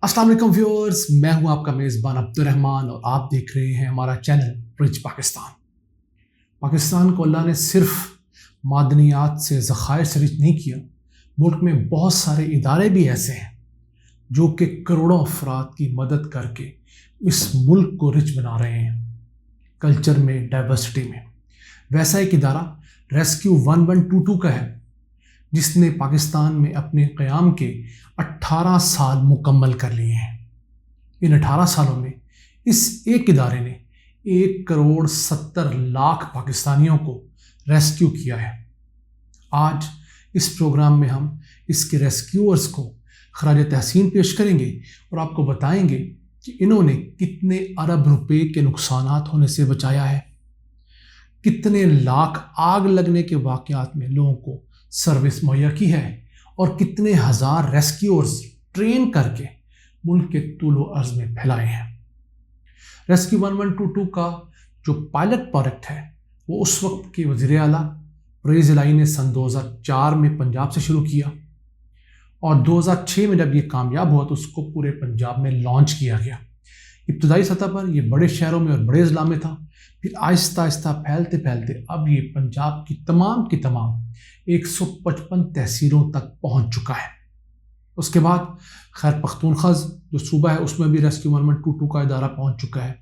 अस्सलाम वालेकुम व्यूअर्स, मैं हूं आपका मेज़बान अब्दुर्रहमान और आप देख रहे हैं हमारा चैनल रिच पाकिस्तान। पाकिस्तान को अल्लाह ने सिर्फ मादनियात से ज़खायर से रिच नहीं किया, मुल्क में बहुत सारे इदारे भी ऐसे हैं जो कि करोड़ों अफराद की मदद करके इस मुल्क को रिच बना रहे हैं, कल्चर में, डाइवर्सिटी में। वैसा एक इदारा रेस्क्यू 1122 का है, जिसने पाकिस्तान में अपने क़याम के 18 साल मुकम्मल कर लिए हैं। इन 18 सालों में इस एक इदारे ने 1,70,00,000 पाकिस्तानियों को रेस्क्यू किया है। आज इस प्रोग्राम में हम इसके रेस्क्यूअर्स को खराज तहसीन पेश करेंगे और आपको बताएंगे कि इन्होंने कितने अरब रुपए के नुकसानात होने से बचाया है, कितने लाख आग लगने के वाक़यात में लोगों को सर्विस मुहैया की है और कितने हज़ार रेस्क्यूअर्स ट्रेन करके मुल्क के तूलो अर्ज़ में फैलाए हैं। रेस्क्यू 1122 का जो पायलट प्रोजेक्ट है वो उस वक्त के वज़ीर आला परवेज़ इलाही ने सन 2004 में पंजाब से शुरू किया और 2006 में जब ये कामयाब हुआ तो उसको पूरे पंजाब में लॉन्च किया गया। इब्तदाई सतह पर ये बड़े शहरों में और बड़े अजला में था, फिर आहिस्ता आहिस्ता फैलते फैलते अब ये पंजाब की तमाम 155 तहसीलों तक पहुंच चुका है। उसके बाद खैर पख्तूनख्वा जो सूबा है उसमें भी रेस्क्यू 1122 का इदारा पहुंच चुका है,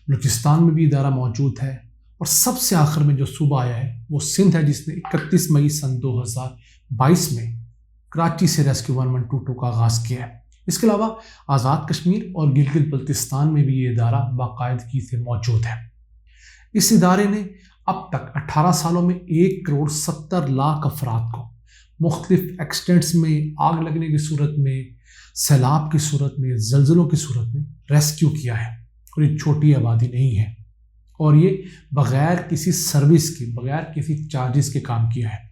बलूचिस्तान में भी इदारा मौजूद है और सबसे आखिर में जो सूबा आया है वो सिंध है, जिसने 31 मई सन 2022 में कराची से रेस्क्यू 1122 का आगाज़ किया है। इसके अलावा आज़ाद कश्मीर और गिलगित बल्तिस्तान में भी ये इदारा बाकायदगी से मौजूद है। इस इदारे ने अब तक 18 सालों में 1,70,00,000 अफराद को मुख्तलिफ एक्सटेंट्स में, आग लगने की सूरत में, सैलाब की सूरत में, जल्जलों की सूरत में रेस्क्यू किया है। और ये छोटी आबादी नहीं है और ये बग़ैर किसी सर्विस के, बग़ैर किसी चार्जेस के काम किया है।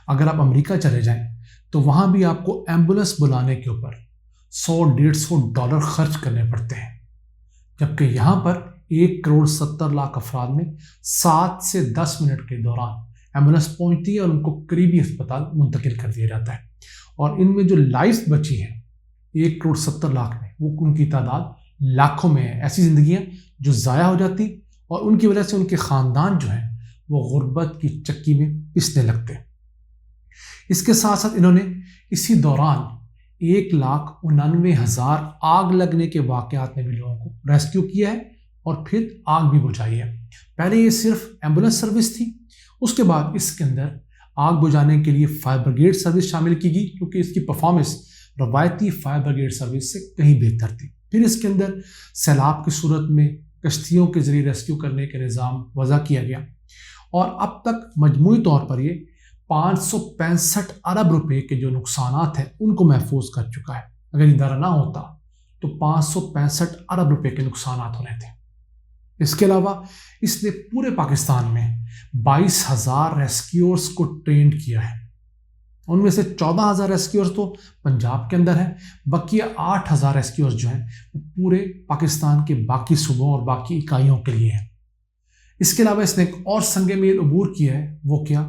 अगर आप अमेरिका चले जाएं तो वहाँ भी आपको एम्बुलेंस बुलाने के ऊपर $100-150 खर्च करने पड़ते हैं, जबकि यहाँ पर 1,70,00,000 अफराद में 7 से 10 मिनट के दौरान एम्बुलेंस पहुँचती है और उनको करीबी अस्पताल मुंतकिल कर दिया जाता है। और इनमें जो लाइफ बची हैं 1,70,00,000 में, वो उनकी तादाद लाखों में है। ऐसी ज़िंदगियाँ जो ज़ाया हो जाती और उनकी वजह से उनके ख़ानदान जो हैं वो गुर्बत की चक्की में पिसने लगते हैं। इसके साथ साथ इन्होंने इसी दौरान 1,99,000 आग लगने के वाक़यात में भी लोगों को रेस्क्यू किया है और फिर आग भी बुझाई है। पहले ये सिर्फ एम्बुलेंस सर्विस थी, उसके बाद इसके अंदर आग बुझाने के लिए फायर ब्रिगेड सर्विस शामिल की गई, क्योंकि इसकी परफॉर्मेंस रवायती फायर ब्रिगेड सर्विस से कहीं बेहतर थी। फिर इसके अंदर सैलाब की सूरत में कश्तियों के ज़रिए रेस्क्यू करने का निज़ाम वज़ा किया गया और अब तक मजमूई तौर पर ये 565 अरब रुपए के जो नुकसानात हैं उनको महफूज कर चुका है। अगर इदारा ना होता तो 565 अरब रुपए के नुकसानात होने थे। इसके अलावा इसने पूरे पाकिस्तान में 22,000 रेस्क्यूअर्स को ट्रेंड किया है। उनमें से 14,000 रेस्क्यूअर्स तो पंजाब के अंदर हैं, बाकी 8,000 रेस्क्यूअर्स जो हैं वो पूरे पाकिस्तान के बाकी सूबों और बाकी इकाइयों के लिए हैं। इसके अलावा इसने एक और संगे मेल अबूर किया है, वो क्या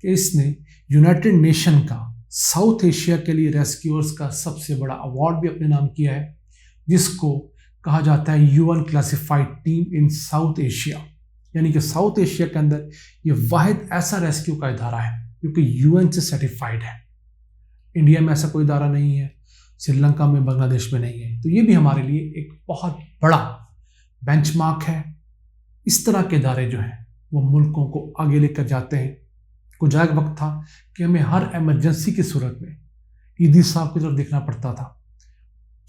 कि इसने यूनाइटेड नेशन का साउथ एशिया के लिए रेस्क्यूअर्स का सबसे बड़ा अवार्ड भी अपने नाम किया है, जिसको कहा जाता है यूएन क्लासिफाइड टीम इन साउथ एशिया। यानी कि साउथ एशिया के अंदर ये वाहिद ऐसा रेस्क्यू का इदारा है क्योंकि यूएन से सर्टिफाइड है। इंडिया में ऐसा कोई इदारा नहीं है, श्रीलंका में, बांग्लादेश में नहीं है, तो ये भी हमारे लिए एक बहुत बड़ा बेंचमार्क है। इस तरह के इदारे जो हैं वो मुल्कों को आगे लेकर जाते हैं। कुछ एक वक्त था कि हमें हर एमरजेंसी की सूरत में ईदी साहब की तरफ देखना पड़ता था,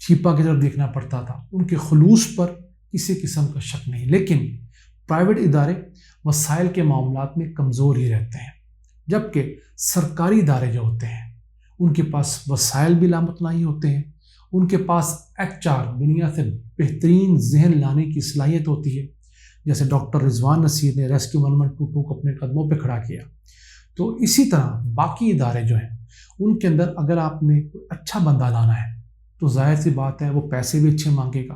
छिपा की तरफ देखना पड़ता था, उनके खुलूस पर किसी किस्म का शक नहीं। लेकिन प्राइवेट इदारे वसाइल के मामलात में कमज़ोर ही रहते हैं, जबकि सरकारी इदारे जो होते हैं उनके पास वसाइल भी लामतना ही होते हैं, उनके पास HR दुनिया से बेहतरीन जहन लाने की सलाहियत होती है। जैसे डॉक्टर रिजवान नसीर ने रेस्क्यू 1122 को अपने कदमों पे खड़ा किया, तो इसी तरह बाकी इदारे जो हैं उनके अंदर अगर आपने कोई अच्छा बंदा लाना है तो जाहिर सी बात है वो पैसे भी अच्छे मांगेगा।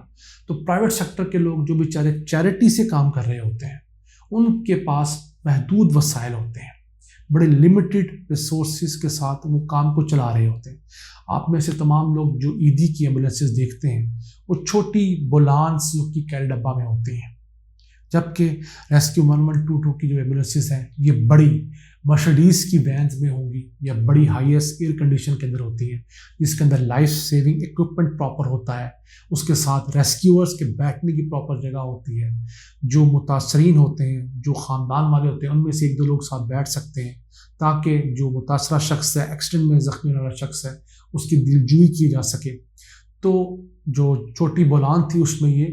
तो प्राइवेट सेक्टर के लोग जो बेचारे चैरिटी से काम कर रहे होते हैं उनके पास महदूद वसाइल होते हैं, बड़े लिमिटेड रिसोर्सेज के साथ वो काम को चला रहे होते हैं। آپ میں سے تمام لوگ جو ایدی کی ایمبولینسز دیکھتے ہیں وہ چھوٹی بولانس جو کہ کیری ڈبہ میں ہوتی ہیں، جبکہ ریسکیو 1122 کی جو ایمبولینسز ہیں یہ بڑی مرسڈیز کی وینز میں ہوں گی یا بڑی ہائیسٹ ایئر کنڈیشن کے اندر ہوتی ہیں، جس کے اندر لائف سیونگ ایکوپمنٹ پراپر ہوتا ہے، اس کے ساتھ ریسکیورز کے بیٹھنے کی پراپر جگہ ہوتی ہے، جو متاثرین ہوتے ہیں، جو خاندان والے ہوتے ہیں، ان میں سے 1-2 لوگ ساتھ بیٹھ سکتے ہیں تاکہ جو متاثرہ شخص ہے، ایکسیڈنٹ میں زخمی ہونے والا شخص ہے، اس کی دلجوئی کی جا سکے۔ تو جو چھوٹی بولان تھی اس میں یہ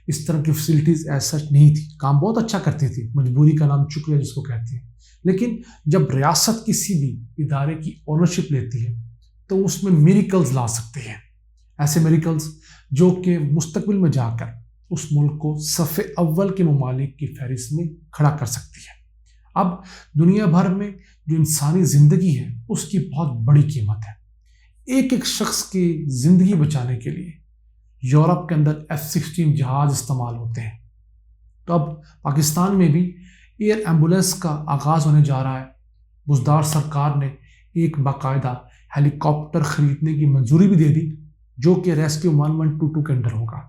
اس طرح کی فیسلٹیز ایز سچ نہیں تھی، کام بہت اچھا کرتی تھی، مجبوری کا نام شکر ہے جس کو کہتے ہیں، لیکن جب ریاست کسی بھی ادارے کی اونرشپ لیتی ہے تو اس میں میریکلز لا سکتے ہیں، ایسے میریکلز جو کہ مستقبل میں جا کر اس ملک کو صف اول کے ممالک کی فہرست میں کھڑا کر سکتی ہے۔ اب دنیا بھر میں جو انسانی زندگی ہے اس کی بہت بڑی قیمت ہے، ایک ایک شخص کی زندگی بچانے کے لیے یورپ کے اندر F-16 جہاز استعمال ہوتے ہیں۔ تو اب پاکستان میں بھی ایئر ایمبولینس کا آغاز ہونے جا رہا ہے، بزدار سرکار نے ایک باقاعدہ ہیلی کاپٹر خریدنے کی منظوری بھی دے دی جو کہ ریسکیو 1122 کے اندر ہوگا۔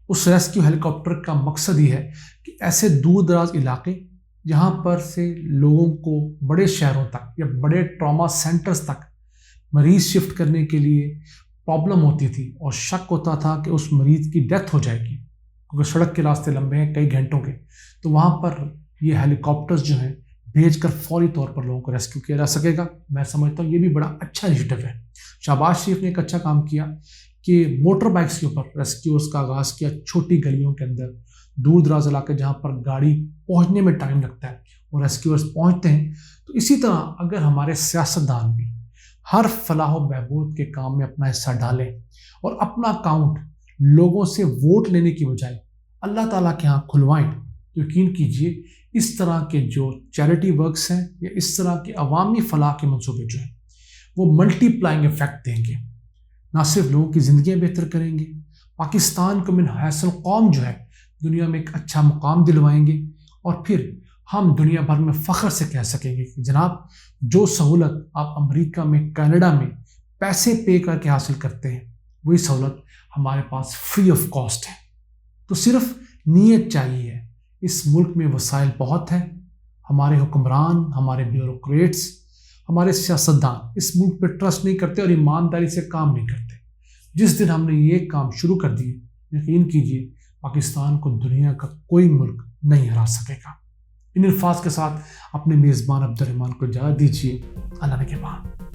اس ریسکیو ہیلی کاپٹر کا مقصد یہ ہے کہ ایسے دور دراز علاقے جہاں پر سے لوگوں کو بڑے شہروں تک یا بڑے ٹراما سینٹرز تک مریض شفٹ کرنے کے لیے پرابلم ہوتی تھی اور شک ہوتا تھا کہ اس مریض کی ڈیتھ ہو جائے گی کیونکہ سڑک کے راستے لمبے ہیں کئی گھنٹوں کے، تو وہاں پر یہ ہیلی کاپٹرز جو ہیں بھیج کر فوری طور پر لوگوں کو ریسکیو کیا جا سکے گا۔ میں سمجھتا ہوں یہ بھی بڑا اچھا انیشیٹو ہے۔ شہباز شریف نے ایک اچھا کام کیا کہ موٹر بائکس کے اوپر ریسکیوز کا آغاز کیا، چھوٹی گلیوں کے اندر، دور دراز علاقے جہاں پر گاڑی پہنچنے میں ٹائم لگتا ہے اور ریسکیورز پہنچتے ہیں۔ تو اسی طرح اگر ہمارے سیاستدان بھی ہر فلاح و بہبود کے کام میں اپنا حصہ ڈالیں اور اپنا اکاؤنٹ لوگوں سے ووٹ لینے کی بجائے اللہ تعالیٰ کے ہاں کھلوائیں، تو یقین کیجئے اس طرح کے جو چیریٹی ورکس ہیں یا اس طرح کے عوامی فلاح کے منصوبے جو ہیں وہ ملٹی پلائنگ افیکٹ دیں گے، نہ صرف لوگوں کی زندگیاں بہتر کریں گے، پاکستان کو من حیث القوم جو ہے دنیا میں ایک اچھا مقام دلوائیں گے، اور پھر ہم دنیا بھر میں فخر سے کہہ سکیں گے کہ جناب جو سہولت آپ امریکہ میں، کینیڈا میں پیسے پے کر کے حاصل کرتے ہیں وہی سہولت ہمارے پاس فری آف کاسٹ ہے۔ تو صرف نیت چاہیے، اس ملک میں وسائل بہت ہیں، ہمارے حکمران، ہمارے بیوروکریٹس، ہمارے سیاستدان اس ملک پہ ٹرسٹ نہیں کرتے اور ایمانداری سے کام نہیں کرتے۔ جس دن ہم نے یہ کام شروع کر دیے یقین کیجیے پاکستان کو دنیا کا کوئی ملک نہیں ہرا سکے گا۔ ان الفاظ کے ساتھ اپنے میزبان عبد الرحمان کو اجازت دیجیے، اللہ نے کے بعد۔